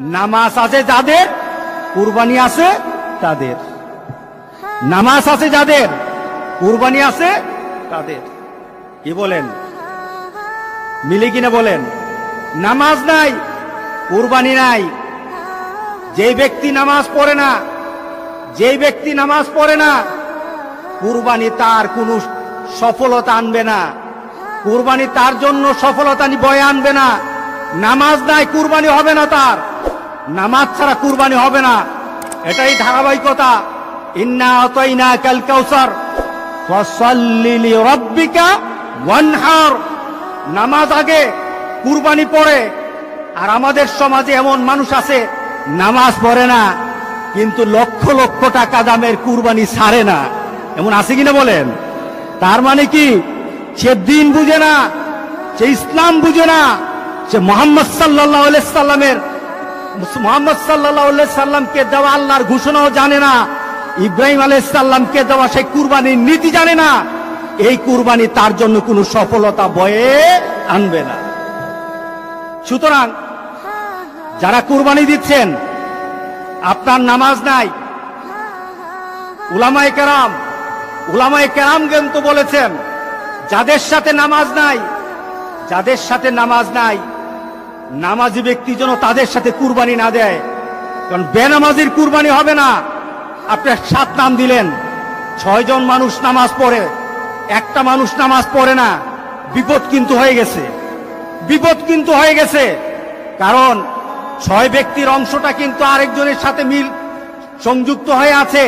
নামাজ আছে যাদের, কুরবানি আছে তাদের। নামাজ আছে যাদের, কুরবানি আছে তাদের। কি বলেন, মিলে কিনা বলেন? নামাজ নাই, কুরবানি নাই। যেই ব্যক্তি নামাজ পড়ে না, যেই ব্যক্তি নামাজ পড়ে না, কুরবানি তার কোনো সফলতা আনবে না। কুরবানি তার জন্য সফলতা বয়ে আনবে না। নামাজ নাই, কুরবানি হবে না তার। নামাজ ছাড়া কুরবানি হবে না, এটাই ধারাবাহিকতা। ইন্না আতাইনাকাল কাউসার ফাসাল্লি লিরাব্বিকা ওয়ানহার। নামাজ আগে, কুরবানি পড়ে। আর আমাদের সমাজে এমন মানুষ আছে নামাজ পড়ে না, কিন্তু লক্ষ লক্ষ টাকা দামের কুরবানি ছাড়ে না। এমন আছে কিনা বলেন? তার মানে কি? সে দিন বুঝে না, সে ইসলাম বুঝে না, সে মোহাম্মদ সাল্লাল্লাহু আলাইহি সাল্লামকে দেওয়া আল্লাহর ঘোষণাও জানে না, ইব্রাহিম আলাইহিস সালামকে দেওয়া সেই কুরবানির নীতি জানে না। এই কুরবানি তার জন্য কোনো সফলতা বয়ে আনবে না। সুতরাং যারা কুরবানি দিচ্ছেন, আপনার নামাজ নাই, উলামায়ে কেরাম কিন্তু বলেছেন যাদের সাথে নামাজ নাই, যাদের সাথে নামাজ নাই, নামাজি ব্যক্তি যেন তাদের সাথে কুরবানি না দেয়। কারণ বেনামাজির কুরবানি হবে না। আপনি 7 নাম দিলেন, 6 জন মানুষ নামাজ পড়ে, একটা মানুষ নামাজ পড়ে না, বিপদ কিন্তু হয়ে গেছে, বিপদ কিন্তু হয়ে গেছে। কারণ 6 ব্যক্তির অংশটা কিন্তু আরেকজনের সাথে সংযুক্ত হয়ে আছে।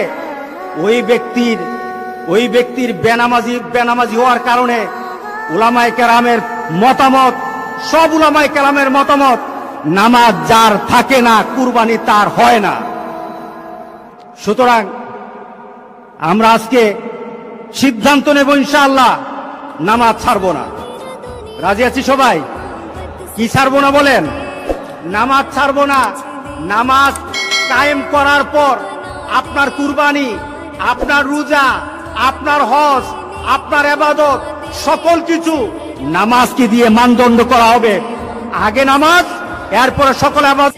ওই ব্যক্তির বেনামাজি হওয়ার কারণে উলামায়ে কেরামের মতামত, সব উলামায়ে কেরামের মতামত, নামাজ যার থাকে না, কুরবানি তার হয় না। সুতরাং আমরা আজকে সিদ্ধান্ত নেব, ইনশাআল্লাহ নামাজ ছাড়বো না। রাজি আছি সবাই? কি ছাড়বো না বলেন? নামাজ ছাড়বো না। নামাজ কায়েম করার পর আপনার কুরবানি, আপনার রোজা, আপনার হজ, আপনার ইবাদত, সকল কিছু নামাজকে দিয়ে মানদণ্ড করা হবে। আগে নামাজ, এরপরে সকল ইবাদত।